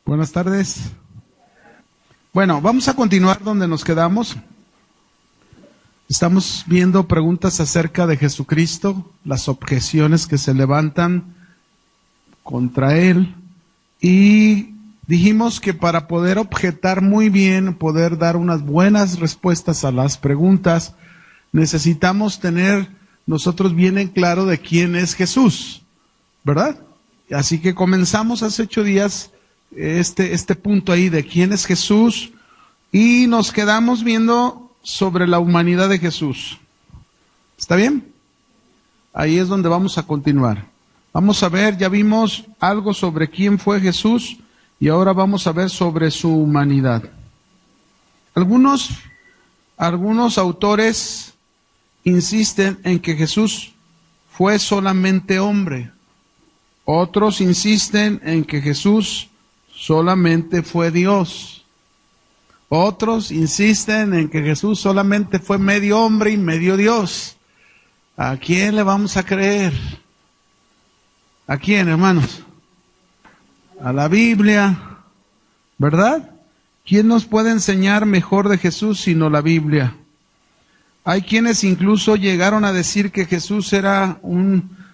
Buenas tardes. Bueno, vamos a continuar donde nos quedamos. Estamos viendo preguntas acerca de Jesucristo, las objeciones que se levantan contra Él. Y dijimos que para poder objetar muy bien, poder dar unas buenas respuestas a las preguntas, necesitamos tener nosotros bien en claro de quién es Jesús, ¿verdad? Así que comenzamos hace 8 días este punto ahí de quién es Jesús y nos quedamos viendo sobre la humanidad de Jesús. ¿Está bien? Ahí es donde vamos a continuar. Vamos a ver, ya vimos algo sobre quién fue Jesús y ahora vamos a ver sobre su humanidad. Algunos autores insisten en que Jesús fue solamente hombre. Otros insisten en que Jesús solamente fue Dios. Otros insisten en que Jesús solamente fue medio hombre y medio Dios. ¿A quién le vamos a creer? ¿A quién, hermanos? A la Biblia, ¿verdad? ¿Quién nos puede enseñar mejor de Jesús sino la Biblia? Hay quienes incluso llegaron a decir que Jesús era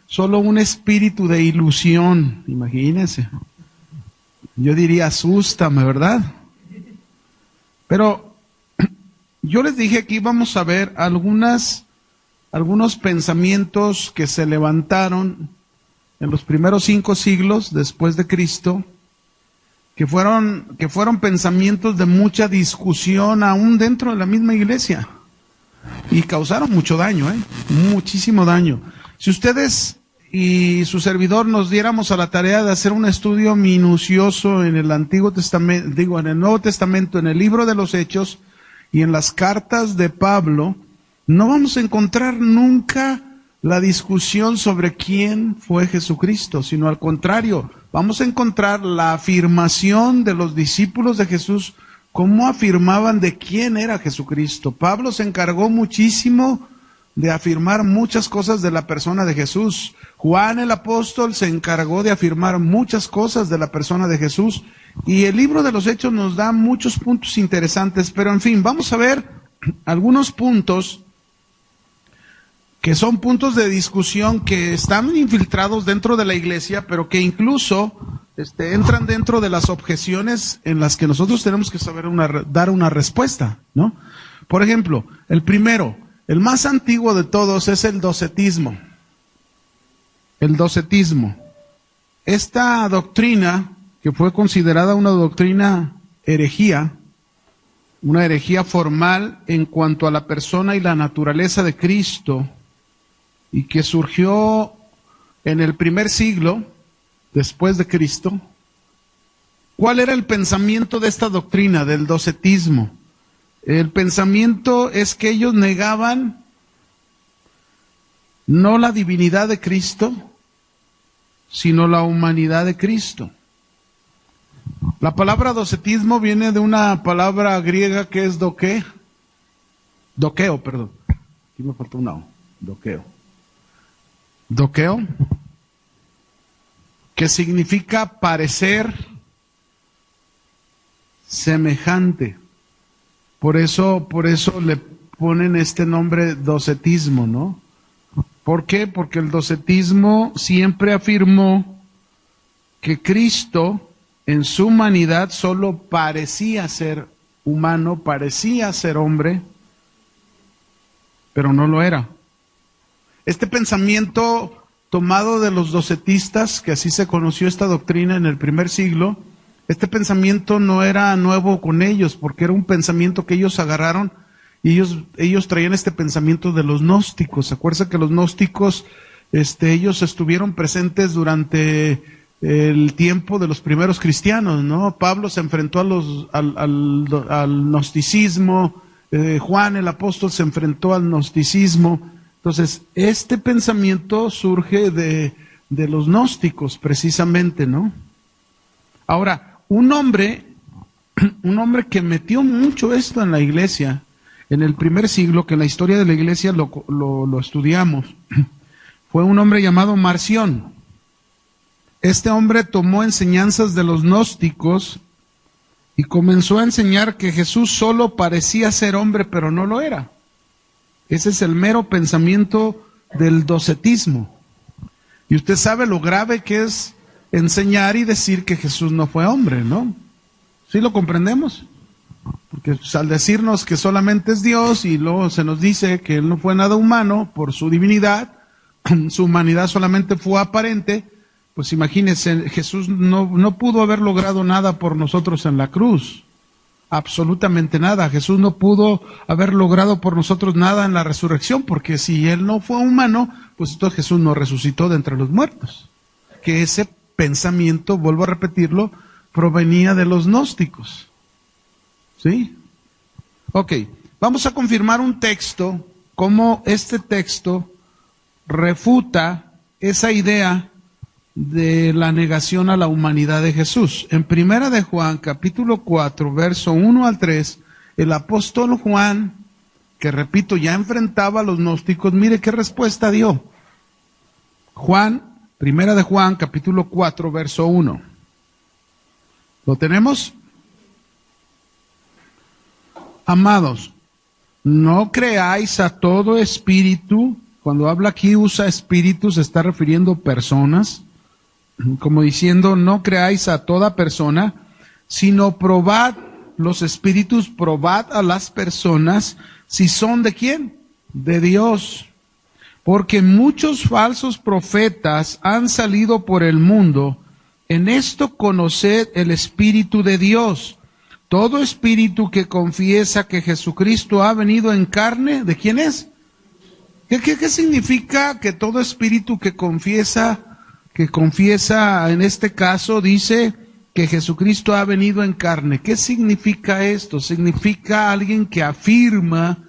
solo un espíritu de ilusión. Imagínense. Yo diría, asústame, ¿verdad? Pero yo les dije que íbamos a ver algunos pensamientos que se levantaron en los primeros 5 siglos después de Cristo, que fueron pensamientos de mucha discusión aún dentro de la misma iglesia. Y causaron mucho daño, muchísimo daño. Si ustedes y su servidor nos diéramos a la tarea de hacer un estudio minucioso en el Antiguo Testamento, en el Nuevo Testamento, en el libro de los Hechos y en las cartas de Pablo, no vamos a encontrar nunca la discusión sobre quién fue Jesucristo, sino al contrario, vamos a encontrar la afirmación de los discípulos de Jesús, cómo afirmaban de quién era Jesucristo. Pablo se encargó muchísimo de afirmar muchas cosas de la persona de Jesús. Juan el apóstol se encargó de afirmar muchas cosas de la persona de Jesús. Y el libro de los Hechos nos da muchos puntos interesantes, pero en fin, vamos a ver algunos puntos que son puntos de discusión que están infiltrados dentro de la iglesia, pero que incluso entran dentro de las objeciones en las que nosotros tenemos que saber dar una respuesta, ¿no? Por ejemplo, el primero, el más antiguo de todos es el docetismo. El docetismo. Esta doctrina, que fue considerada una doctrina herejía, una herejía formal en cuanto a la persona y la naturaleza de Cristo, y que surgió en el primer siglo después de Cristo. ¿Cuál era el pensamiento de esta doctrina, del docetismo? El pensamiento es que ellos negaban no la divinidad de Cristo, sino la humanidad de Cristo. La palabra docetismo viene de una palabra griega que es dokeo, perdón. Aquí me faltó una O, dokeo, que significa parecer semejante. Por eso le ponen este nombre docetismo, ¿no? ¿Por qué? Porque el docetismo siempre afirmó que Cristo en su humanidad solo parecía ser humano, parecía ser hombre, pero no lo era. Este pensamiento tomado de los docetistas, que así se conoció esta doctrina en el primer siglo, este pensamiento no era nuevo con ellos, porque era un pensamiento que ellos agarraron y ellos traían este pensamiento de los gnósticos. ¿Se acuerdan que los gnósticos, ellos estuvieron presentes durante el tiempo de los primeros cristianos, ¿no? Pablo se enfrentó al gnosticismo, Juan el apóstol se enfrentó al gnosticismo. Entonces, este pensamiento surge de los gnósticos, precisamente, ¿no? Ahora, un hombre que metió mucho esto en la iglesia, en el primer siglo, que en la historia de la iglesia lo estudiamos, fue un hombre llamado Marción. este hombre tomó enseñanzas de los gnósticos y comenzó a enseñar que Jesús solo parecía ser hombre, pero no lo era. Ese es el mero pensamiento del docetismo. Y usted sabe lo grave que es enseñar y decir que Jesús no fue hombre, ¿no? ¿Sí lo comprendemos? Porque pues, al decirnos que solamente es Dios y luego se nos dice que Él no fue nada humano por su divinidad, su humanidad solamente fue aparente, pues imagínense, Jesús no pudo haber logrado nada por nosotros en la cruz. Absolutamente nada. Jesús no pudo haber logrado por nosotros nada en la resurrección, porque si Él no fue humano, pues entonces Jesús no resucitó de entre los muertos. Que ese pensamiento, vuelvo a repetirlo, provenía de los gnósticos. ¿Sí? Ok, vamos a confirmar un texto, cómo este texto refuta esa idea de la negación a la humanidad de Jesús. En Primera de Juan, capítulo 4, verso 1 al 3, el apóstol Juan, que repito, ya enfrentaba a los gnósticos, mire qué respuesta dio. Primera de Juan, capítulo 4, verso 1. ¿Lo tenemos? Amados, no creáis a todo espíritu. Cuando habla aquí, usa espíritu, se está refiriendo a personas, como diciendo, no creáis a toda persona, sino probad los espíritus, probad a las personas, si son de quién, de Dios. Porque muchos falsos profetas han salido por el mundo. En esto conoced el Espíritu de Dios. Todo espíritu que confiesa que Jesucristo ha venido en carne, ¿de quién es? ¿Qué significa que todo espíritu que confiesa en este caso dice que Jesucristo ha venido en carne? ¿Qué significa esto? Significa alguien que afirma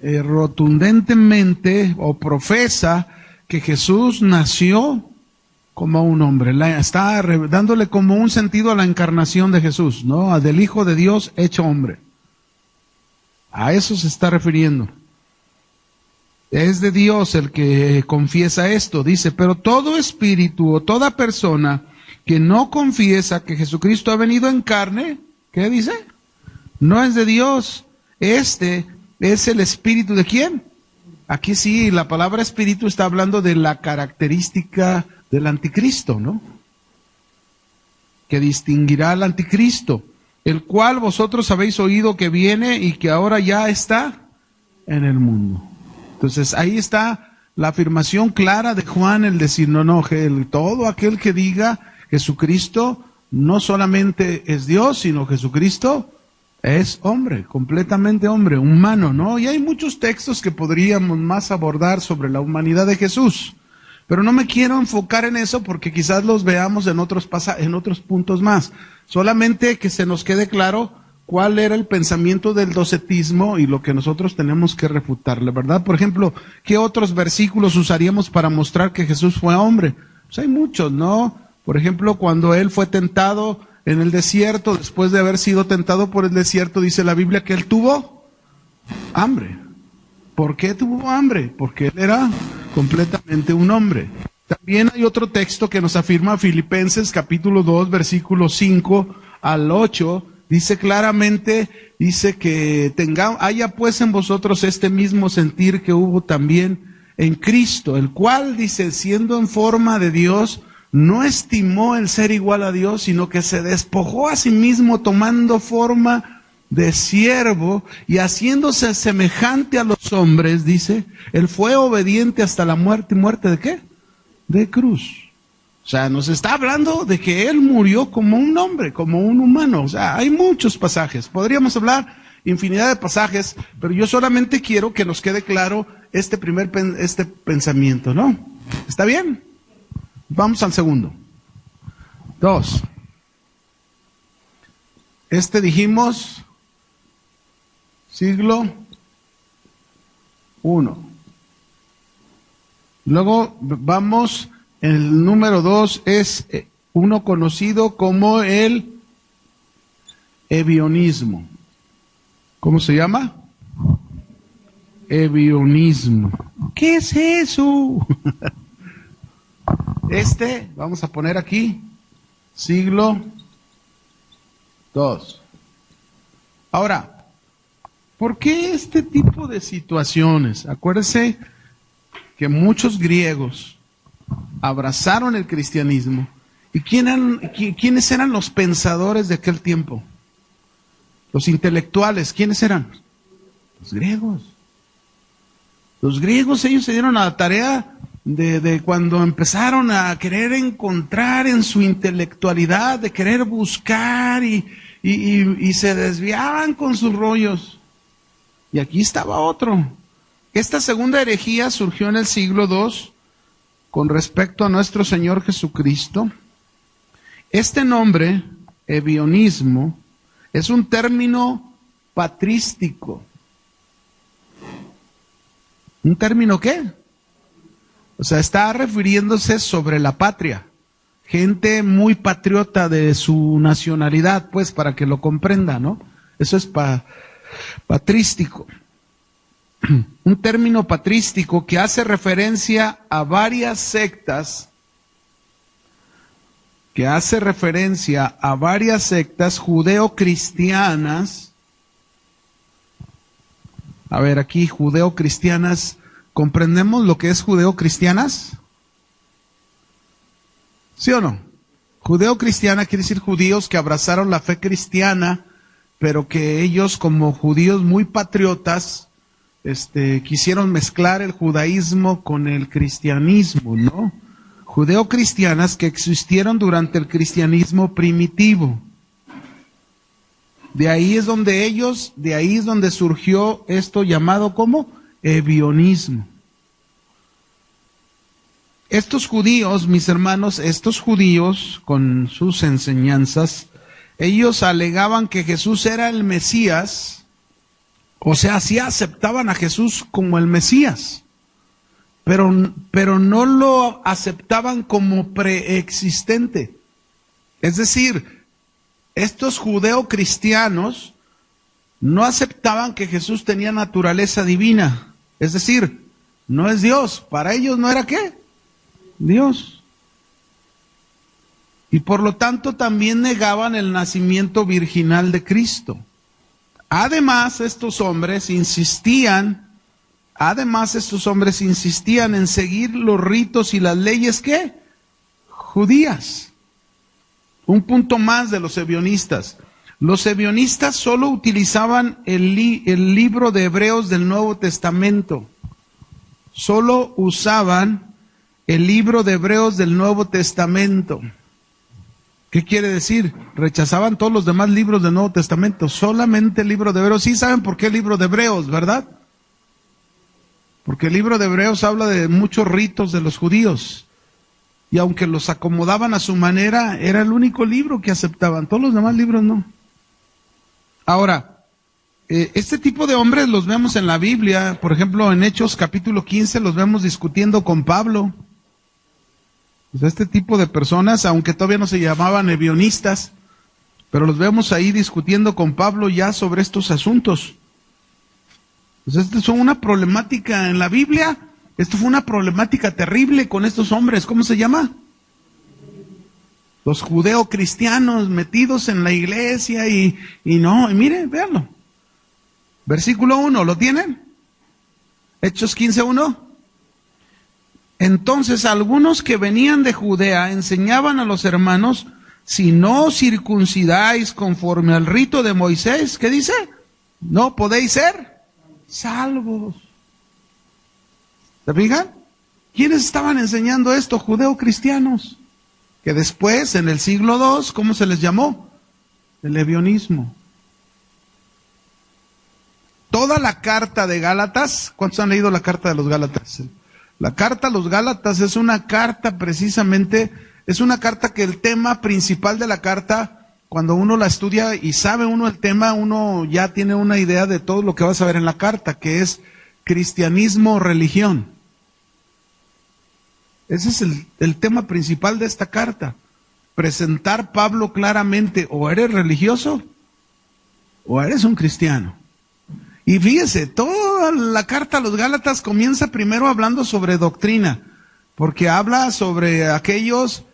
rotundentemente o profesa que Jesús nació como un hombre. Está dándole como un sentido a la encarnación de Jesús, ¿no? Del Hijo de Dios hecho hombre. A eso se está refiriendo. Es de Dios el que confiesa esto, dice, pero todo espíritu o toda persona que no confiesa que Jesucristo ha venido en carne, ¿qué dice? No es de Dios. Este es el espíritu ¿de quién? Aquí sí, la palabra espíritu está hablando de la característica del anticristo, ¿no? Que distinguirá al anticristo, el cual vosotros habéis oído que viene y que ahora ya está en el mundo. Entonces ahí está la afirmación clara de Juan, el decir, todo aquel que diga Jesucristo no solamente es Dios, sino Jesucristo es hombre, completamente hombre, humano, ¿no? Y hay muchos textos que podríamos más abordar sobre la humanidad de Jesús, pero no me quiero enfocar en eso porque quizás los veamos en otros puntos más. Solamente que se nos quede claro cuál era el pensamiento del docetismo y lo que nosotros tenemos que refutarle, ¿verdad? Por ejemplo, ¿qué otros versículos usaríamos para mostrar que Jesús fue hombre? Pues hay muchos, ¿no? Por ejemplo, cuando Él fue tentado en el desierto, después de haber sido tentado por el desierto, dice la Biblia que Él tuvo hambre. ¿Por qué tuvo hambre? Porque Él era completamente un hombre. También hay otro texto que nos afirma Filipenses capítulo 2, versículos 5 al 8, dice claramente, dice que haya pues en vosotros este mismo sentir que hubo también en Cristo, el cual, dice, siendo en forma de Dios, no estimó el ser igual a Dios, sino que se despojó a sí mismo tomando forma de siervo y haciéndose semejante a los hombres, dice, Él fue obediente hasta la muerte. ¿Y muerte de qué? De cruz. O sea, nos está hablando de que Él murió como un hombre, como un humano. O sea, hay muchos pasajes. Podríamos hablar infinidad de pasajes, pero yo solamente quiero que nos quede claro este pensamiento, ¿no? ¿Está bien? Vamos al segundo. 2. Dijimos, siglo I. Luego vamos, el número 2 es uno conocido como el ebionismo. ¿Cómo se llama? Ebionismo. ¿Qué es eso? Vamos a poner aquí, siglo II. Ahora, ¿por qué este tipo de situaciones? Acuérdese que muchos griegos abrazaron el cristianismo. ¿Y quiénes eran los pensadores de aquel tiempo? Los intelectuales, ¿quiénes eran? Los griegos. Los griegos, ellos se dieron a la tarea de cuando empezaron a querer encontrar en su intelectualidad, de querer buscar y se desviaban con sus rollos. Y aquí estaba otro. Esta segunda herejía surgió en el siglo II con respecto a nuestro Señor Jesucristo. Este nombre, ebionismo, es un término patrístico. ¿Un término qué? O sea, está refiriéndose sobre la patria. Gente muy patriota de su nacionalidad, pues, para que lo comprenda, ¿no? Eso es patrístico. Un término patrístico que hace referencia a varias sectas, judeo-cristianas. A ver, aquí judeo-cristianas, ¿comprendemos lo que es judeo-cristianas? ¿Sí o no? Judeo-cristiana quiere decir judíos que abrazaron la fe cristiana, pero que ellos como judíos muy patriotas, quisieron mezclar el judaísmo con el cristianismo, ¿no? Judeo-cristianas que existieron durante el cristianismo primitivo. De ahí es donde surgió esto llamado como ebionismo. Estos judíos, mis hermanos, con sus enseñanzas, ellos alegaban que Jesús era el Mesías, o sea, sí aceptaban a Jesús como el Mesías, pero no lo aceptaban como preexistente. Es decir, estos judeo-cristianos no aceptaban que Jesús tenía naturaleza divina. Es decir, no es Dios. Para ellos no era ¿qué? Dios. Y por lo tanto también negaban el nacimiento virginal de Cristo. Además, estos hombres insistían en seguir los ritos y las leyes ¿qué? Judías. Un punto más de los ebionistas. Los ebionistas solo utilizaban el libro de Hebreos del Nuevo Testamento. Solo usaban el libro de Hebreos del Nuevo Testamento. ¿Qué quiere decir? Rechazaban todos los demás libros del Nuevo Testamento, solamente el libro de Hebreos. Sí saben por qué el libro de Hebreos, ¿verdad? Porque el libro de Hebreos habla de muchos ritos de los judíos. Y aunque los acomodaban a su manera, era el único libro que aceptaban. Todos los demás libros no. Ahora, este tipo de hombres los vemos en la Biblia. Por ejemplo, en Hechos capítulo 15 los vemos discutiendo con Pablo. Pues este tipo de personas, aunque todavía no se llamaban ebionistas, pero los vemos ahí discutiendo con Pablo ya sobre estos asuntos. Pues esto es una problemática en la Biblia. Esto fue una problemática terrible con estos hombres. ¿Cómo se llama? Los judeo-cristianos metidos en la iglesia y miren, véanlo. Versículo 1, ¿lo tienen? Hechos 15:1. Entonces algunos que venían de Judea enseñaban a los hermanos, si no os circuncidáis conforme al rito de Moisés, ¿qué dice? No podéis ser salvos. ¿Se fijan? ¿Quiénes estaban enseñando esto? Judeo-cristianos. Que después, en el siglo II, ¿cómo se les llamó? El ebionismo. Toda la carta de Gálatas, ¿cuántos han leído la carta de los Gálatas? La carta a los Gálatas es una carta precisamente, es una carta que el tema principal de la carta, cuando uno la estudia y sabe uno el tema, uno ya tiene una idea de todo lo que va a saber en la carta, que es cristianismo o religión. Ese es el tema principal de esta carta. Presentar Pablo claramente, o eres religioso o eres un cristiano. Y fíjese, toda la carta a los Gálatas comienza primero hablando sobre doctrina. porque habla sobre aquellos,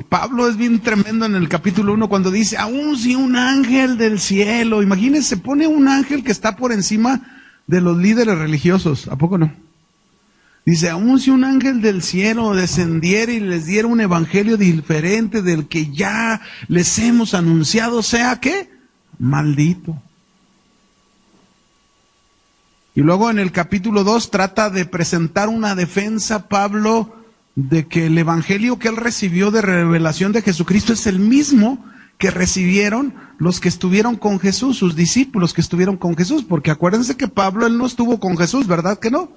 Pablo es bien tremendo en el capítulo 1 cuando dice, aún si un ángel del cielo, imagínense, pone un ángel que está por encima de los líderes religiosos, ¿a poco no? Dice, aún si un ángel del cielo descendiera y les diera un evangelio diferente del que ya les hemos anunciado, sea ¿qué? Maldito. Y luego en el capítulo 2 trata de presentar una defensa, Pablo, de que el evangelio que él recibió de revelación de Jesucristo es el mismo que recibieron los que estuvieron con Jesús, sus discípulos que estuvieron con Jesús, porque acuérdense que Pablo, él no estuvo con Jesús, ¿verdad que no?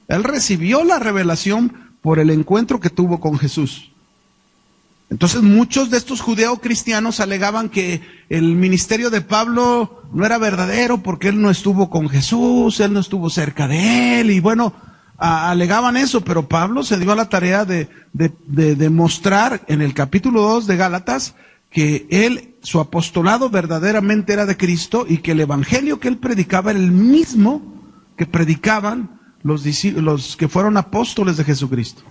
Él recibió la revelación por el encuentro que tuvo con Jesús. Entonces muchos de estos judeocristianos alegaban que el ministerio de Pablo no era verdadero porque él no estuvo con Jesús, él no estuvo cerca de él, y bueno, alegaban eso, pero Pablo se dio a la tarea de demostrar en el capítulo 2 de Gálatas que él, su apostolado verdaderamente era de Cristo y que el evangelio que él predicaba era el mismo que predicaban los que fueron apóstoles de Jesucristo.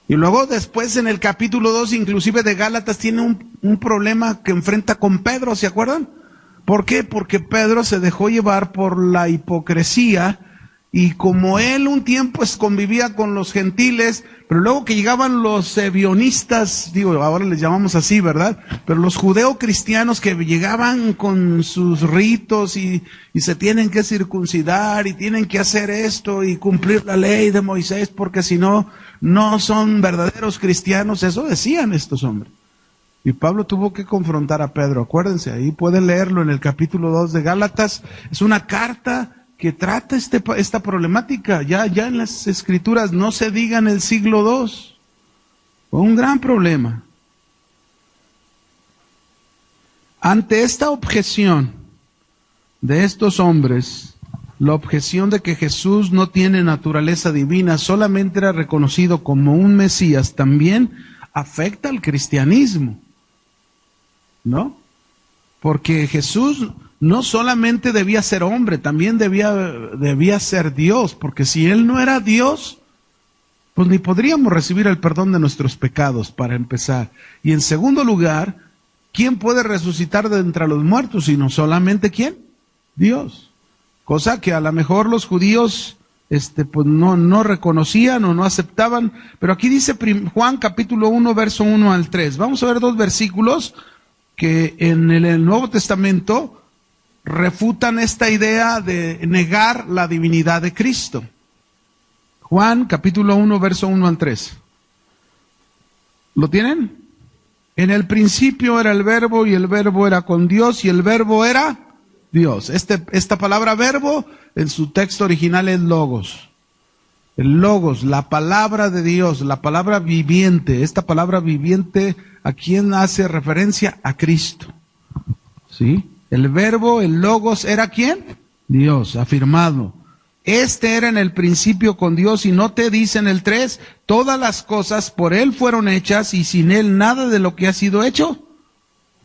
Y luego después en el capítulo 2 inclusive de Gálatas tiene un problema que enfrenta con Pedro, ¿se acuerdan? ¿Por qué? Porque Pedro se dejó llevar por la hipocresía y como él un tiempo convivía con los gentiles, pero luego que llegaban los sebionistas, digo, ahora les llamamos así, ¿verdad? Pero los judeocristianos que llegaban con sus ritos y se tienen que circuncidar y tienen que hacer esto y cumplir la ley de Moisés porque si no, no son verdaderos cristianos, eso decían estos hombres. Y Pablo tuvo que confrontar a Pedro, acuérdense, ahí pueden leerlo en el capítulo 2 de Gálatas, es una carta que trata esta problemática, ya en las escrituras, no se diga en el siglo II, fue un gran problema. Ante esta objeción de estos hombres, la objeción de que Jesús no tiene naturaleza divina, solamente era reconocido como un Mesías, también afecta al cristianismo, ¿no? Porque Jesús no solamente debía ser hombre, también debía ser Dios, porque si Él no era Dios, pues ni podríamos recibir el perdón de nuestros pecados, para empezar. Y en segundo lugar, ¿quién puede resucitar de entre los muertos? Sino solamente ¿quién? Dios. Cosa que a lo mejor los judíos pues no reconocían o no aceptaban. Pero aquí dice Juan capítulo 1, verso 1 al 3. Vamos a ver dos versículos que en el Nuevo Testamento refutan esta idea de negar la divinidad de Cristo. Juan capítulo 1, verso 1 al 3. ¿Lo tienen? En el principio era el verbo y el verbo era con Dios y el verbo era Dios. Esta palabra verbo en su texto original es logos. El logos, la palabra de Dios, la palabra viviente. Esta palabra viviente, ¿a quién hace referencia? A Cristo. ¿Sí? El verbo, el logos, ¿era quién? Dios, afirmado. Era en el principio con Dios y no te dice en el 3, todas las cosas por Él fueron hechas y sin Él nada de lo que ha sido hecho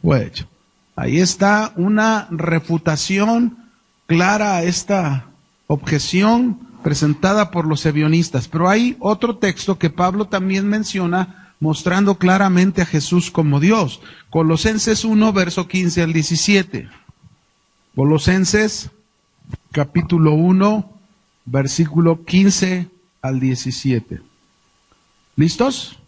fue hecho. Ahí está una refutación clara a esta objeción presentada por los sebionistas. Pero hay otro texto que Pablo también menciona mostrando claramente a Jesús como Dios. Colosenses 1, verso 15 al 17. Colosenses capítulo 1, versículo 15 al 17. ¿Listos?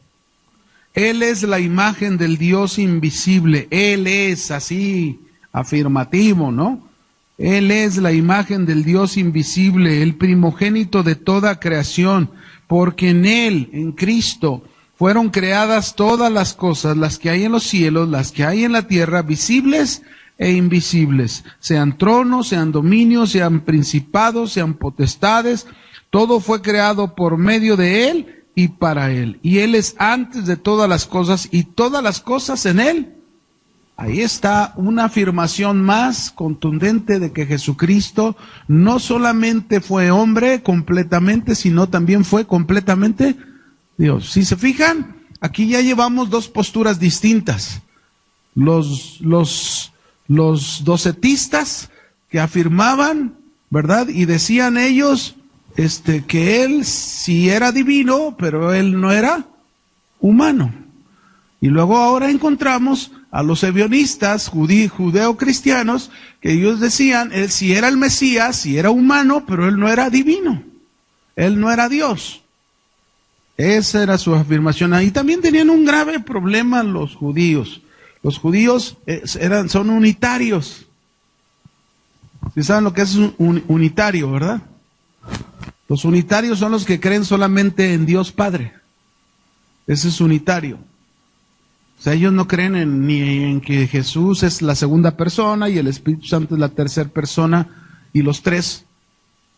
Él es la imagen del Dios invisible. Él es así, afirmativo, ¿no? Él es la imagen del Dios invisible, el primogénito de toda creación, porque en Él, en Cristo, fueron creadas todas las cosas, las que hay en los cielos, las que hay en la tierra, visibles e invisibles, sean tronos, sean dominios, sean principados, sean potestades, todo fue creado por medio de Él y para Él. Y Él es antes de todas las cosas y todas las cosas en Él. Ahí está una afirmación más contundente de que Jesucristo no solamente fue hombre completamente, sino también fue completamente Dios. Si se fijan, aquí ya llevamos dos posturas distintas. Los docetistas que afirmaban, ¿verdad? Y decían ellos, que él sí era divino, pero él no era humano. Y luego ahora encontramos a los ebionistas, judeo-cristianos, que ellos decían, él sí era el Mesías, sí era humano, pero él no era divino. Él no era Dios. Esa era su afirmación. Ahí también tenían un grave problema los judíos. Los judíos son unitarios. ¿Sí saben lo que es un unitario, verdad? Los unitarios son los que creen solamente en Dios Padre. Ese es unitario. O sea, ellos no creen ni en que Jesús es la segunda persona y el Espíritu Santo es la tercera persona, y los tres,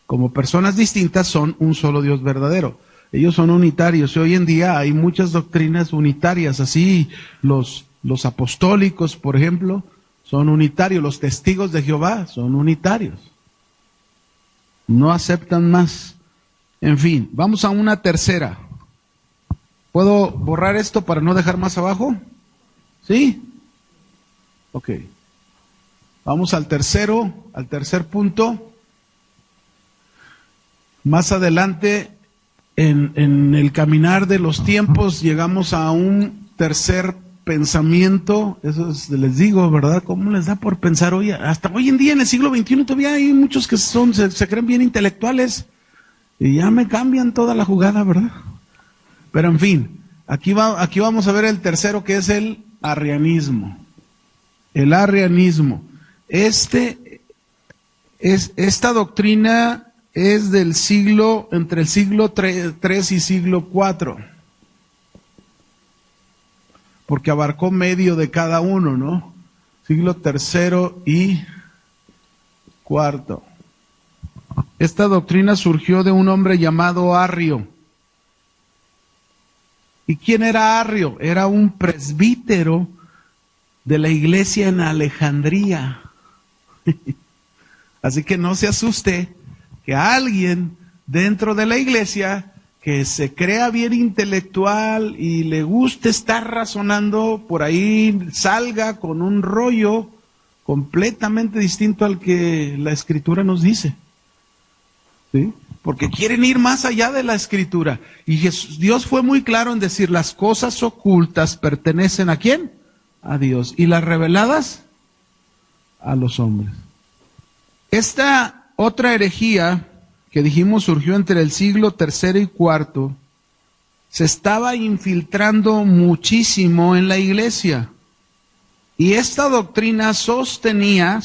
como personas distintas, son un solo Dios verdadero. Ellos son unitarios, y hoy en día hay muchas doctrinas unitarias. Así los apostólicos, por ejemplo, son unitarios. Los testigos de Jehová son unitarios. No aceptan más. En fin, vamos a una tercera. ¿Puedo borrar esto para no dejar más abajo? ¿Sí? Ok. Vamos al tercer punto. Más adelante, en el caminar de los tiempos, llegamos a un tercer pensamiento. Eso les digo, ¿verdad? ¿Cómo les da por pensar hoy? Hasta hoy en día, en el siglo XXI, todavía hay muchos que se creen bien intelectuales y ya me cambian toda la jugada, ¿verdad? Pero en fin, aquí vamos a ver el tercero, que es el arrianismo. El arrianismo. Esta doctrina es del entre el siglo III y siglo IV, porque abarcó medio de cada uno, ¿no? Siglo III y IV. Esta doctrina surgió de un hombre llamado Arrio. ¿Y quién era Arrio? Era un presbítero de la iglesia en Alejandría. Así que no se asuste que alguien dentro de la iglesia que se crea bien intelectual y le guste estar razonando, por ahí salga con un rollo completamente distinto al que la Escritura nos dice. ¿Sí? Porque quieren ir más allá de la Escritura. Y Dios fue muy claro en decir, las cosas ocultas pertenecen ¿a quién? A Dios. Y las reveladas a los hombres. Esta otra herejía que dijimos surgió entre el siglo III y IV, se estaba infiltrando muchísimo en la iglesia. Y esta doctrina sostenía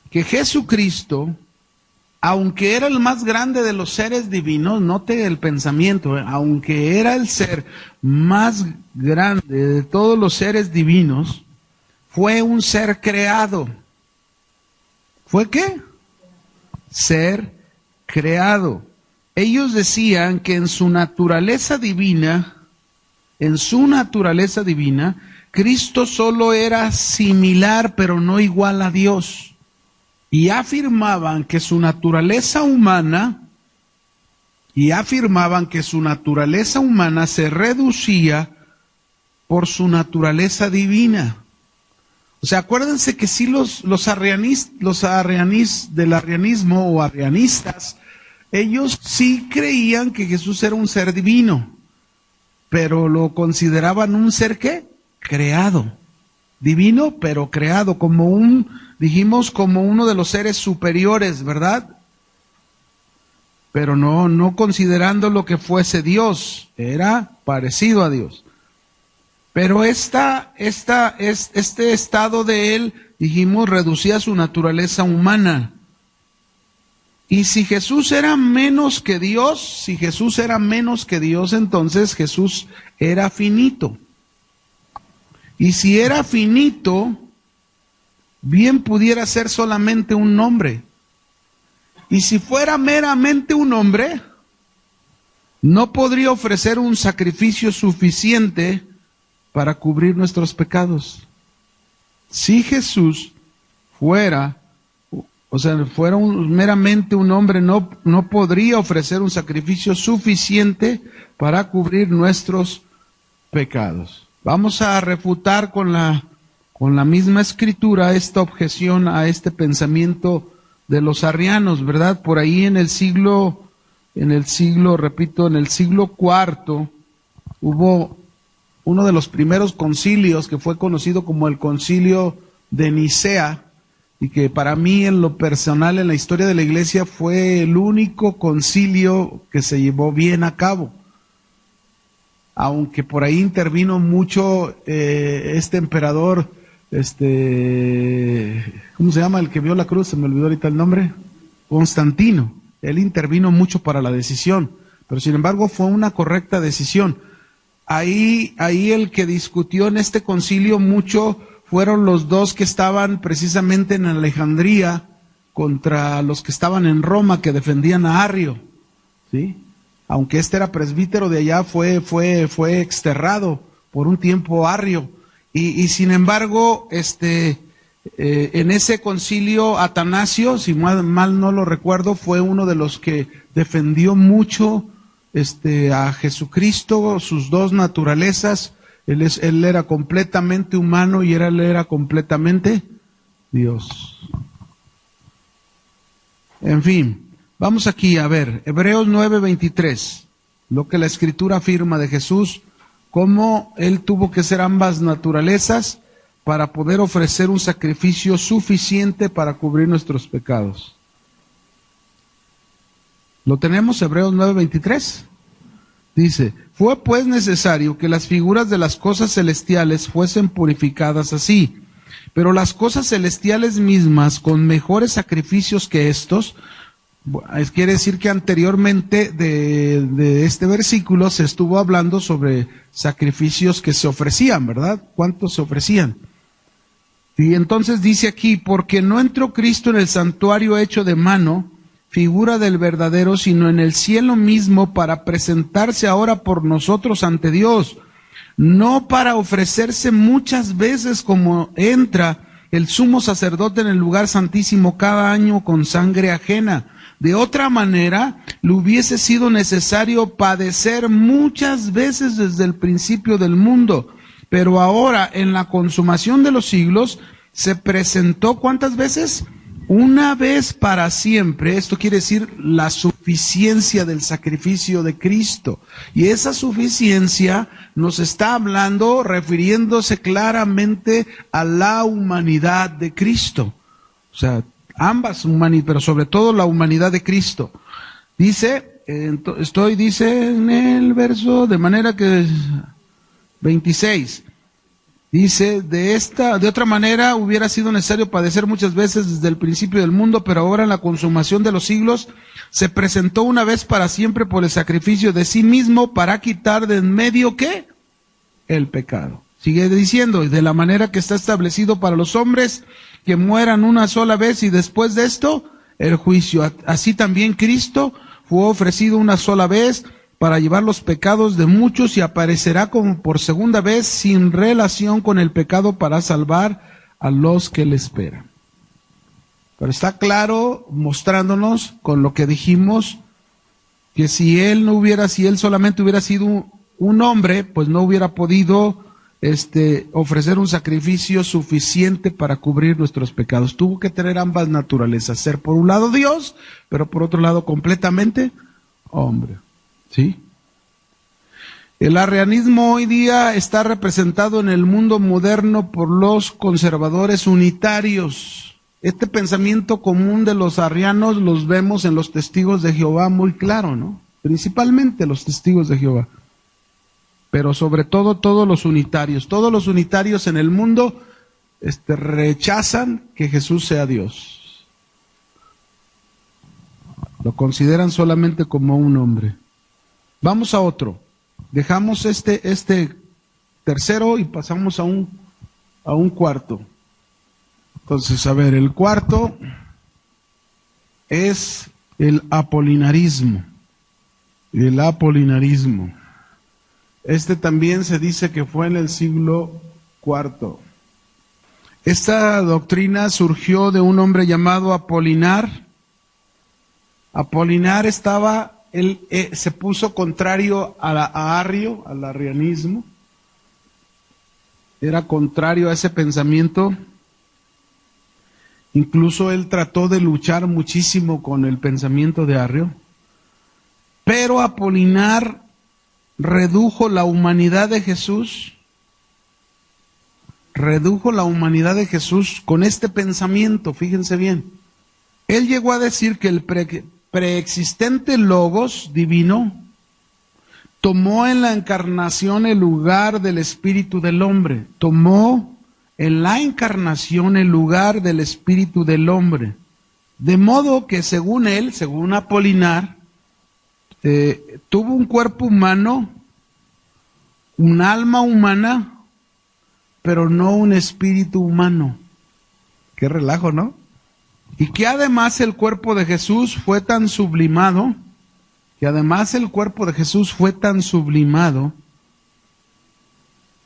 que Jesucristo, aunque era el más grande de los seres divinos, note el pensamiento, aunque era el ser más grande de todos los seres divinos, fue un ser creado. ¿Fue qué? Ser creado. Ellos decían que en su naturaleza divina, Cristo solo era similar, pero no igual a Dios. Y afirmaban que su naturaleza humana se reducía por su naturaleza divina. O sea, acuérdense que sí los arrianistas del arrianismo o arrianistas, ellos sí creían que Jesús era un ser divino, pero lo consideraban un ser ¿qué? Creado. Divino, pero creado, como uno de los seres superiores, ¿verdad? Pero no considerando lo que fuese Dios, era parecido a Dios. Pero este estado de él, reducía su naturaleza humana. Y si Jesús era menos que Dios, entonces Jesús era finito. Y si era finito, bien pudiera ser solamente un hombre. Y si fuera meramente un hombre, no podría ofrecer un sacrificio suficiente para cubrir nuestros pecados. Si Jesús fuera meramente un hombre, no podría ofrecer un sacrificio suficiente para cubrir nuestros pecados. Vamos a refutar con la misma Escritura esta objeción a este pensamiento de los arrianos, ¿verdad? Por ahí en el siglo IV hubo uno de los primeros concilios que fue conocido como el Concilio de Nicea, y que para mí en lo personal en la historia de la iglesia fue el único concilio que se llevó bien a cabo. Aunque por ahí intervino mucho este emperador, ¿cómo se llama? El que vio la cruz, se me olvidó ahorita el nombre, Constantino. Él intervino mucho para la decisión, pero sin embargo fue una correcta decisión. Ahí el que discutió en este concilio mucho fueron los dos que estaban precisamente en Alejandría contra los que estaban en Roma, que defendían a Arrio, ¿sí? Aunque este era presbítero de allá, fue exterrado por un tiempo Arrio. Y sin embargo, en ese concilio Atanasio, si mal no lo recuerdo, fue uno de los que defendió mucho a Jesucristo, sus dos naturalezas. Él era completamente humano y él era completamente Dios. En fin, vamos aquí a ver, Hebreos 9:23, lo que la Escritura afirma de Jesús, cómo Él tuvo que ser ambas naturalezas para poder ofrecer un sacrificio suficiente para cubrir nuestros pecados. ¿Lo tenemos? Hebreos 9:23. Dice, fue pues necesario que las figuras de las cosas celestiales fuesen purificadas así, pero las cosas celestiales mismas con mejores sacrificios que estos. Quiere decir que anteriormente de este versículo se estuvo hablando sobre sacrificios que se ofrecían, ¿verdad? ¿Cuántos se ofrecían? Y entonces dice aquí, porque no entró Cristo en el santuario hecho de mano, figura del verdadero, sino en el cielo mismo, para presentarse ahora por nosotros ante Dios, no para ofrecerse muchas veces como entra el sumo sacerdote en el lugar santísimo cada año con sangre ajena. De otra manera, le hubiese sido necesario padecer muchas veces desde el principio del mundo, pero ahora, en la consumación de los siglos, se presentó, ¿cuántas veces? Una vez para siempre. Esto quiere decir la suficiencia del sacrificio de Cristo. Y esa suficiencia nos está hablando, refiriéndose claramente a la humanidad de Cristo. O sea, ambas humanidades, pero sobre todo la humanidad de Cristo. Dice en el verso, de manera que 26. Dice, de otra manera hubiera sido necesario padecer muchas veces desde el principio del mundo, pero ahora en la consumación de los siglos se presentó una vez para siempre por el sacrificio de sí mismo para quitar de en medio, ¿qué? El pecado. Sigue diciendo, de la manera que está establecido para los hombres que mueran una sola vez y después de esto el juicio. Así también Cristo fue ofrecido una sola vez para llevar los pecados de muchos y aparecerá como por segunda vez sin relación con el pecado para salvar a los que le esperan. Pero está claro, mostrándonos con lo que dijimos, que si él solamente hubiera sido un hombre, pues no hubiera podido ofrecer un sacrificio suficiente para cubrir nuestros pecados. Tuvo que tener ambas naturalezas, ser por un lado Dios, pero por otro lado completamente hombre. ¿Sí? El arrianismo hoy día está representado en el mundo moderno por los conservadores unitarios. Este pensamiento común de los arrianos los vemos en los testigos de Jehová muy claro, ¿no? Principalmente los testigos de Jehová. Pero sobre todo todos los unitarios en el mundo rechazan que Jesús sea Dios. Lo consideran solamente como un hombre. Vamos a otro. Dejamos este tercero y pasamos a un cuarto. Entonces, a ver, el cuarto es el apolinarismo. El apolinarismo. También se dice que fue en el siglo IV. Esta doctrina surgió de un hombre llamado Apolinar. Apolinar se puso contrario a Arrio, al arrianismo. Era contrario a ese pensamiento. Incluso él trató de luchar muchísimo con el pensamiento de Arrio. Pero Apolinar redujo la humanidad de Jesús. Redujo la humanidad de Jesús con este pensamiento, fíjense bien. Él llegó a decir que el preexistente Logos divino tomó en la encarnación el lugar del espíritu del hombre. Tomó en la encarnación el lugar del espíritu del hombre. De modo que según él, según Apolinar, tuvo un cuerpo humano, un alma humana, pero no un espíritu humano. Qué relajo, ¿no? Y que además el cuerpo de Jesús fue tan sublimado,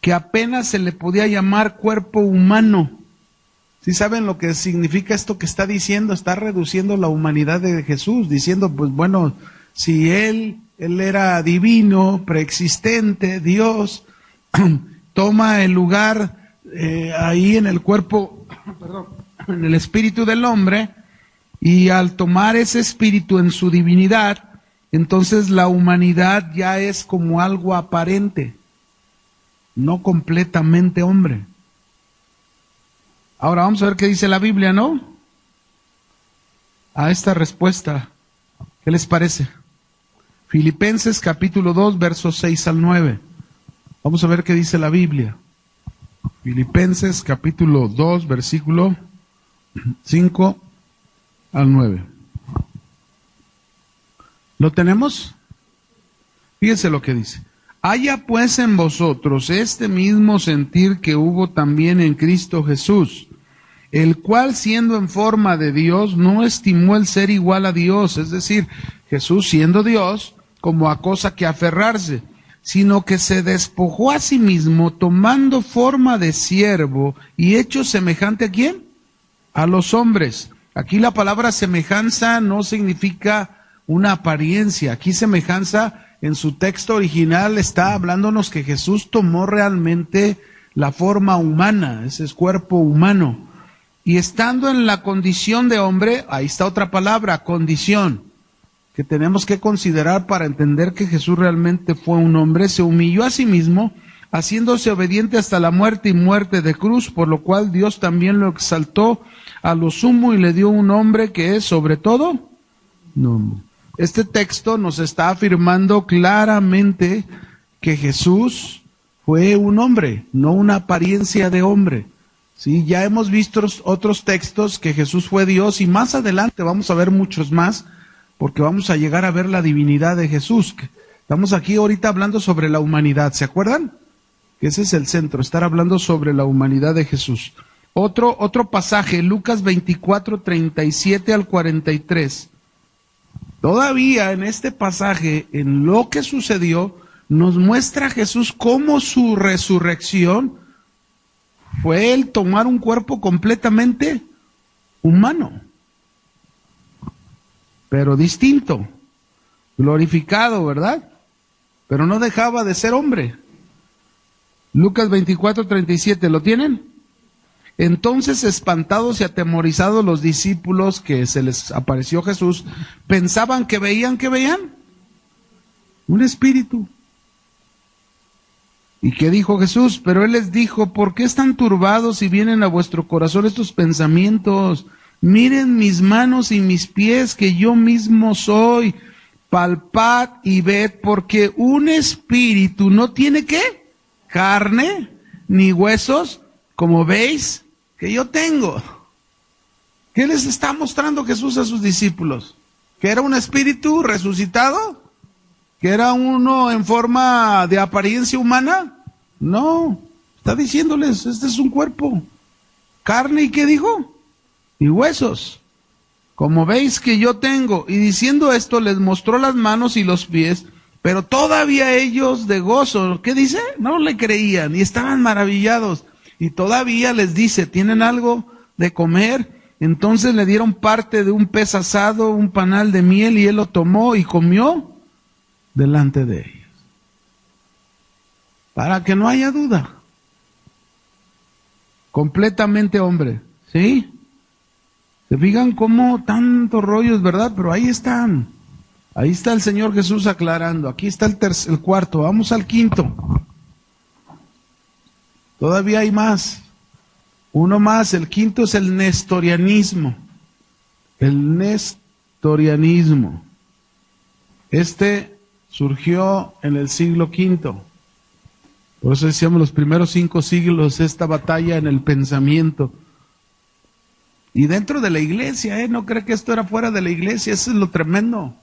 que apenas se le podía llamar cuerpo humano. ¿Sí saben lo que significa esto que está diciendo? Está reduciendo la humanidad de Jesús, diciendo, pues bueno, si él era divino, preexistente, Dios, toma el lugar ahí en el cuerpo, en el espíritu del hombre, y al tomar ese espíritu en su divinidad, entonces la humanidad ya es como algo aparente, no completamente hombre. Ahora vamos a ver qué dice la Biblia, ¿no? A esta respuesta, ¿qué les parece? Filipenses capítulo 2, versos 6 al 9. Vamos a ver qué dice la Biblia. Filipenses capítulo 2, versículo 5 al 9. ¿Lo tenemos? Fíjense lo que dice. Haya pues en vosotros este mismo sentir que hubo también en Cristo Jesús, el cual siendo en forma de Dios no estimó el ser igual a Dios, es decir, Jesús siendo Dios como a cosa que aferrarse, sino que se despojó a sí mismo tomando forma de siervo y hecho semejante ¿a quién? A los hombres. Aquí la palabra semejanza no significa una apariencia, aquí semejanza en su texto original está hablándonos que Jesús tomó realmente la forma humana, ese es cuerpo humano. Y estando en la condición de hombre, ahí está otra palabra, condición, que tenemos que considerar para entender que Jesús realmente fue un hombre, se humilló a sí mismo, haciéndose obediente hasta la muerte y muerte de cruz, por lo cual Dios también lo exaltó a lo sumo y le dio un nombre que es sobre todo nombre. Este texto nos está afirmando claramente que Jesús fue un hombre, no una apariencia de hombre. Sí, ya hemos visto otros textos que Jesús fue Dios y más adelante vamos a ver muchos más porque vamos a llegar a ver la divinidad de Jesús. Estamos aquí ahorita hablando sobre la humanidad, ¿se acuerdan? Que ese es el centro, estar hablando sobre la humanidad de Jesús. Otro pasaje, Lucas 24, 37 al 43. Todavía en este pasaje, en lo que sucedió, nos muestra a Jesús cómo su resurrección fue el tomar un cuerpo completamente humano, pero distinto, glorificado, ¿verdad? Pero no dejaba de ser hombre. Lucas 24, 37, ¿lo tienen? Entonces, espantados y atemorizados los discípulos que se les apareció Jesús, pensaban que veían un espíritu. ¿Y qué dijo Jesús? Pero él les dijo, ¿por qué están turbados y vienen a vuestro corazón estos pensamientos? Miren mis manos y mis pies, que yo mismo soy. Palpad y ved, porque un espíritu no tiene ¿qué? Carne ni huesos, como veis que yo tengo. ¿Qué les está mostrando Jesús a sus discípulos? ¿Que era un espíritu resucitado? ¿Que era uno en forma de apariencia humana? No, está diciéndoles, este es un cuerpo, carne, ¿y qué dijo? Y huesos, como veis que yo tengo. Y diciendo esto les mostró las manos y los pies, pero todavía ellos de gozo, ¿qué dice? No le creían y estaban maravillados. Y todavía les dice, ¿tienen algo de comer? Entonces le dieron parte de un pez asado, un panal de miel, y él lo tomó y comió delante de ellos. Para que no haya duda. Completamente hombre, ¿sí? Se fijan cómo tantos rollos, ¿verdad? Pero ahí están. Ahí está el Señor Jesús aclarando. Aquí está el cuarto. Vamos al quinto. Todavía hay más. Uno más. El quinto es el nestorianismo. El nestorianismo. Este surgió en el siglo V. Por eso decíamos los primeros 5 siglos, esta batalla en el pensamiento. Y dentro de la iglesia, no cree que esto era fuera de la iglesia, eso es lo tremendo.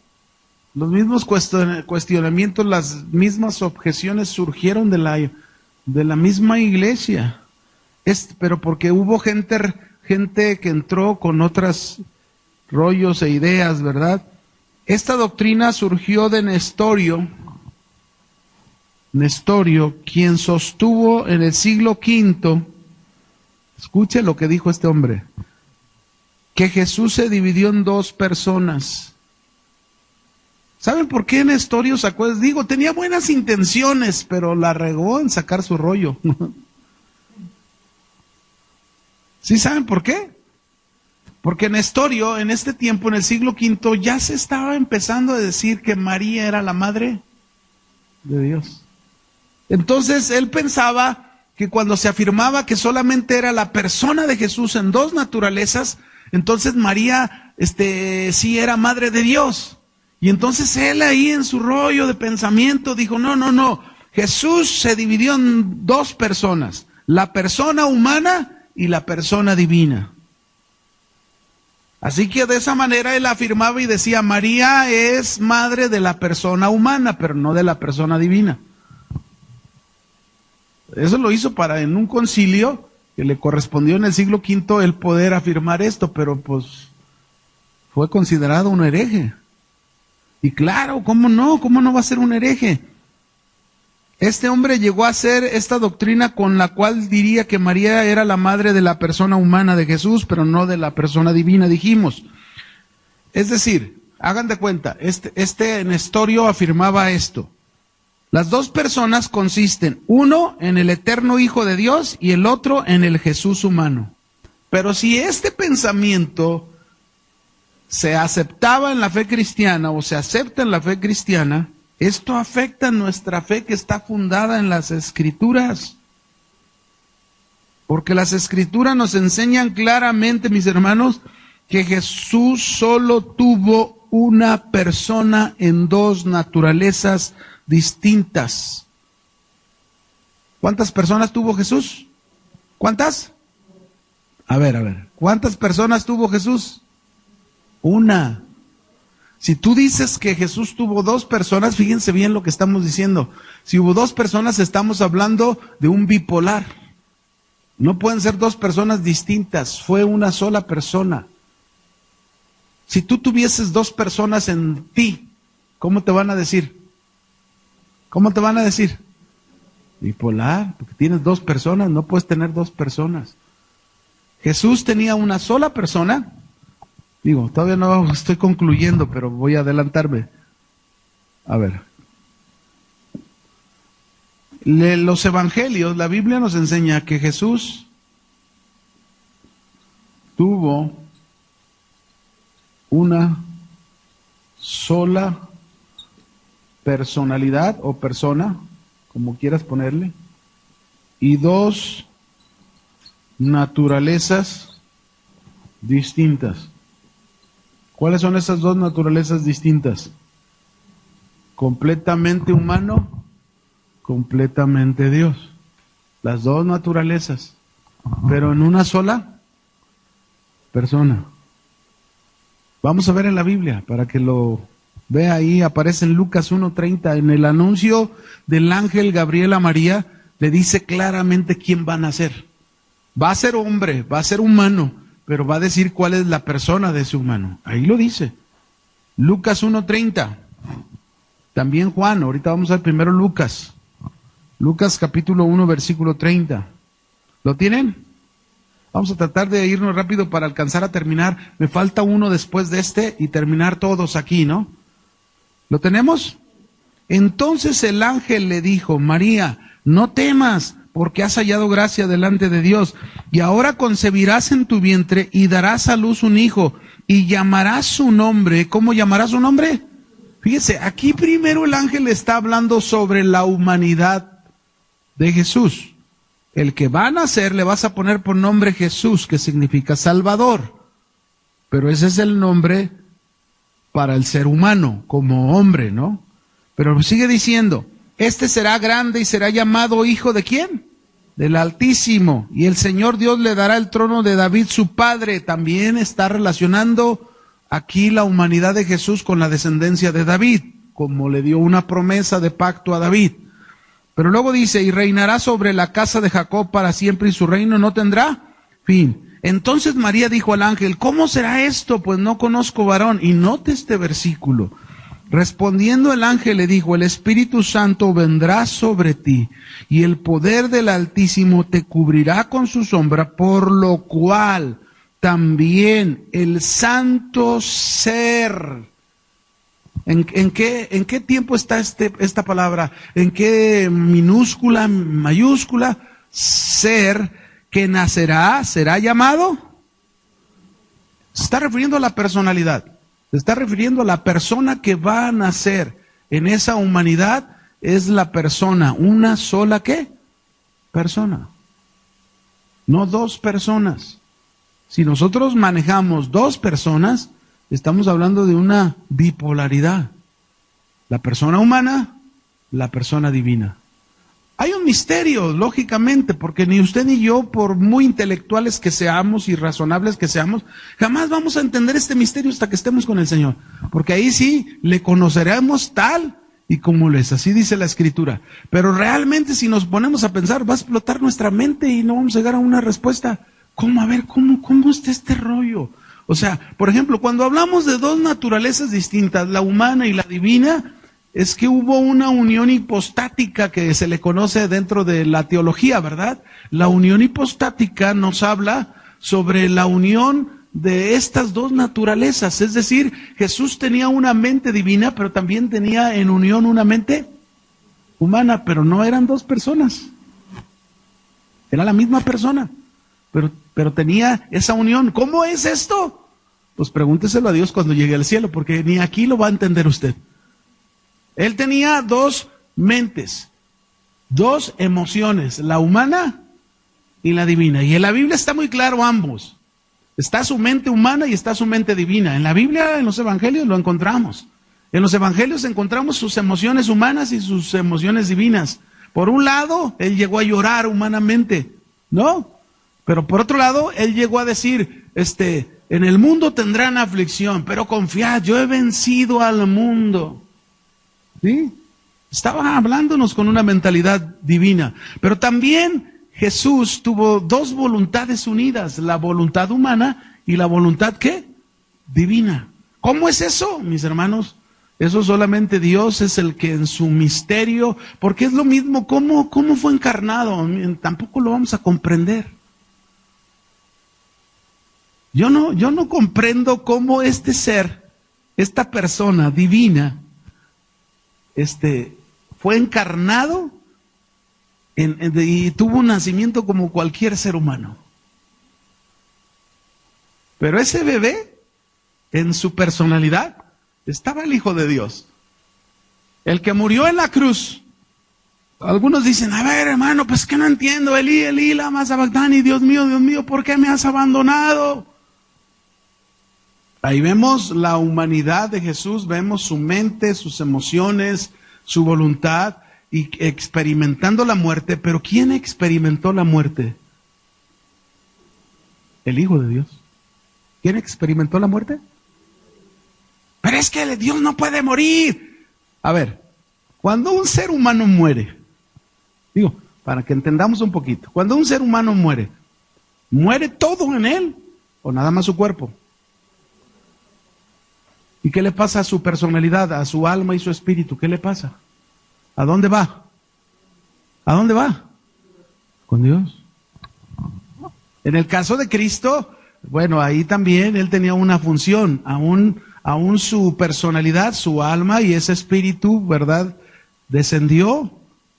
Los mismos cuestionamientos, las mismas objeciones surgieron de la misma iglesia. Pero porque hubo gente que entró con otros rollos e ideas, ¿verdad? Esta doctrina surgió de Nestorio, quien sostuvo en el siglo V, escuche lo que dijo este hombre, que Jesús se dividió en 2 personas. ¿Saben por qué Nestorio sacó? Digo, tenía buenas intenciones, pero la regó en sacar su rollo. ¿Sí saben por qué? Porque Nestorio en este tiempo, en el siglo V, ya se estaba empezando a decir que María era la madre de Dios. Entonces él pensaba que cuando se afirmaba que solamente era la persona de Jesús en 2 naturalezas, entonces María sí era madre de Dios. Y entonces él ahí en su rollo de pensamiento dijo, no, Jesús se dividió en 2 personas, la persona humana y la persona divina. Así que de esa manera él afirmaba y decía, María es madre de la persona humana, pero no de la persona divina. Eso lo hizo en un concilio que le correspondió en el siglo V el poder afirmar esto, pero pues fue considerado un hereje. Y claro, ¿cómo no va a ser un hereje? Este hombre llegó a hacer esta doctrina con la cual diría que María era la madre de la persona humana de Jesús, pero no de la persona divina, dijimos. Es decir, hagan de cuenta, este Nestorio afirmaba esto. Las 2 personas consisten, uno en el eterno Hijo de Dios y el otro en el Jesús humano. Pero si este pensamiento se aceptaba en la fe cristiana o se acepta en la fe cristiana, esto afecta nuestra fe que está fundada en las Escrituras. Porque las Escrituras nos enseñan claramente, mis hermanos, que Jesús solo tuvo una persona en 2 naturalezas distintas. ¿Cuántas personas tuvo Jesús? ¿Cuántas? A ver, ¿cuántas personas tuvo Jesús? Una. Si tú dices que Jesús tuvo 2 personas, fíjense bien lo que estamos diciendo. Si hubo 2 personas, estamos hablando de un bipolar. No pueden ser 2 personas distintas, fue una sola persona. Si tú tuvieses 2 personas en ti, ¿cómo te van a decir? ¿Cómo te van a decir? Bipolar, porque tienes 2 personas, no puedes tener 2 personas. Jesús tenía una sola persona. Digo, todavía no estoy concluyendo, pero voy a adelantarme. A ver. Los evangelios, la Biblia nos enseña que Jesús tuvo una sola personalidad o persona, como quieras ponerle, y 2 naturalezas distintas. ¿Cuáles son esas 2 naturalezas distintas? Completamente humano, completamente Dios. Las 2 naturalezas, pero en una sola persona. Vamos a ver en la Biblia, para que lo vea ahí, aparece en Lucas 1:30, en el anuncio del ángel Gabriel a María, le dice claramente quién va a nacer. Va a ser hombre, va a ser humano, pero va a decir cuál es la persona de ese humano. Ahí lo dice. Lucas 1:30. También Juan, ahorita vamos a ver primero Lucas. Lucas capítulo 1, versículo 30. ¿Lo tienen? Vamos a tratar de irnos rápido para alcanzar a terminar. Me falta uno después de este y terminar todos aquí, ¿no? ¿Lo tenemos? Entonces el ángel le dijo, María, no temas, porque has hallado gracia delante de Dios. Y ahora concebirás en tu vientre y darás a luz un hijo y llamarás su nombre. ¿Cómo llamarás su nombre? Fíjese, aquí primero el ángel está hablando sobre la humanidad de Jesús. El que va a nacer le vas a poner por nombre Jesús, que significa Salvador. Pero ese es el nombre para el ser humano, como hombre, ¿no? Pero sigue diciendo, este será grande y será llamado hijo ¿de quién? Del Altísimo. Y el Señor Dios le dará el trono de David su padre. También está relacionando aquí la humanidad de Jesús con la descendencia de David, como le dio una promesa de pacto a David. Pero luego dice, y reinará sobre la casa de Jacob para siempre y su reino no tendrá fin. Entonces María dijo al ángel, ¿cómo será esto? Pues no conozco varón. Y note este versículo. Respondiendo el ángel le dijo, el Espíritu Santo vendrá sobre ti y el poder del Altísimo te cubrirá con su sombra, por lo cual también el santo ser. ¿En qué tiempo está esta palabra? ¿En qué minúscula, mayúscula? Ser que nacerá, será llamado. Se está refiriendo a la personalidad. Se está refiriendo a la persona que va a nacer en esa humanidad. Es la persona, una sola ¿qué? Persona. No dos personas. Si nosotros manejamos dos personas, estamos hablando de una bipolaridad. La persona humana, la persona divina. Hay un misterio, lógicamente, porque ni usted ni yo, por muy intelectuales que seamos y razonables que seamos, jamás vamos a entender este misterio hasta que estemos con el Señor. Porque ahí sí, le conoceremos tal y como Él es. Así dice la Escritura. Pero realmente si nos ponemos a pensar, va a explotar nuestra mente y no vamos a llegar a una respuesta. ¿Cómo? A ver, ¿cómo está este rollo? O sea, por ejemplo, cuando hablamos de dos naturalezas distintas, la humana y la divina, es que hubo una unión hipostática que se le conoce dentro de la teología, ¿verdad? La unión hipostática nos habla sobre la unión de estas dos naturalezas. Es decir, Jesús tenía una mente divina, pero también tenía en unión una mente humana, pero no eran dos personas. Era la misma persona, pero tenía esa unión. ¿Cómo es esto? Pues pregúnteselo a Dios cuando llegue al cielo, porque ni aquí lo va a entender usted. Él tenía dos mentes, dos emociones, la humana y la divina. Y en la Biblia está muy claro ambos. Está su mente humana y está su mente divina. En la Biblia, en los evangelios lo encontramos. En los evangelios encontramos sus emociones humanas y sus emociones divinas. Por un lado, Él llegó a llorar humanamente, ¿no? Pero por otro lado, Él llegó a decir, en el mundo tendrán aflicción, pero confiad, yo he vencido al mundo. ¿Sí? Estaba hablándonos con una mentalidad divina. Pero también Jesús tuvo dos voluntades unidas, la voluntad humana y la voluntad ¿qué? Divina. ¿Cómo es eso, mis hermanos? Eso solamente Dios es el que en su misterio, porque es lo mismo, ¿cómo fue encarnado? Tampoco lo vamos a comprender. Yo no comprendo cómo este ser, esta persona divina, fue encarnado y tuvo un nacimiento como cualquier ser humano. Pero ese bebé, en su personalidad, estaba el Hijo de Dios. El que murió en la cruz. Algunos dicen, a ver hermano, pues que no entiendo, Elí, Elí, lama sabactani, Dios mío, ¿por qué me has abandonado? Ahí vemos la humanidad de Jesús, vemos su mente, sus emociones, su voluntad, y experimentando la muerte. Pero ¿quién experimentó la muerte? El Hijo de Dios. ¿Quién experimentó la muerte? Pero es que Dios no puede morir. A ver, cuando un ser humano muere, digo, para que entendamos un poquito, cuando un ser humano muere, ¿muere todo en él o nada más su cuerpo? ¿Y qué le pasa a su personalidad, a su alma y su espíritu? ¿Qué le pasa? ¿A dónde va? ¿A dónde va? Con Dios. En el caso de Cristo, bueno, ahí también Él tenía una función, aún su personalidad, su alma y ese espíritu, ¿verdad? Descendió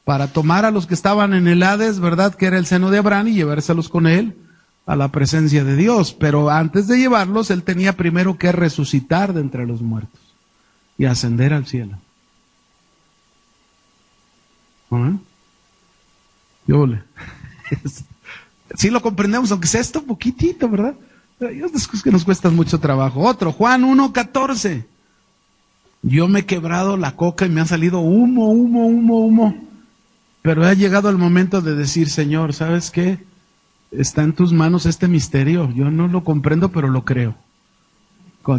para tomar a los que estaban en el Hades, ¿verdad? Que era el seno de Abraham, y llevárselos con él a la presencia de Dios. Pero antes de llevarlos, él tenía primero que resucitar de entre los muertos y ascender al cielo. Sí lo comprendemos, aunque sea esto poquitito, ¿verdad? Hay otras cosas que nos cuestan mucho trabajo. Otro, Juan 1:14. Yo me he quebrado la coca y me ha salido humo. Pero ha llegado el momento de decir, Señor, ¿sabes qué? Está en tus manos este misterio. Yo no lo comprendo, pero lo creo.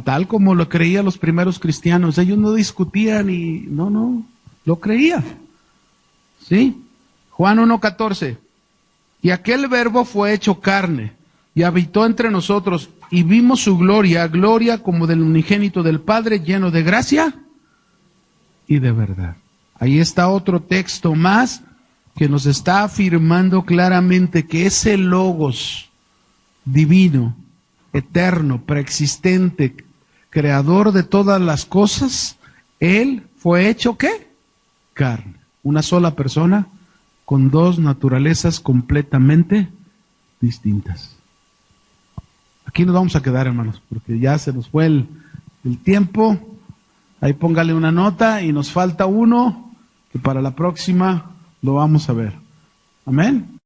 Tal como lo creían los primeros cristianos. Ellos no discutían y no, lo creía. ¿Sí? Juan 1:14. Y aquel verbo fue hecho carne y habitó entre nosotros y vimos su gloria, gloria como del unigénito del Padre, lleno de gracia y de verdad. Ahí está otro texto más que nos está afirmando claramente que ese Logos divino, eterno, preexistente, creador de todas las cosas, Él fue hecho ¿qué? Carne. Una sola persona con dos naturalezas completamente distintas. Aquí nos vamos a quedar, hermanos, porque ya se nos fue el tiempo. Ahí póngale una nota y nos falta uno que para la próxima lo vamos a ver. Amén.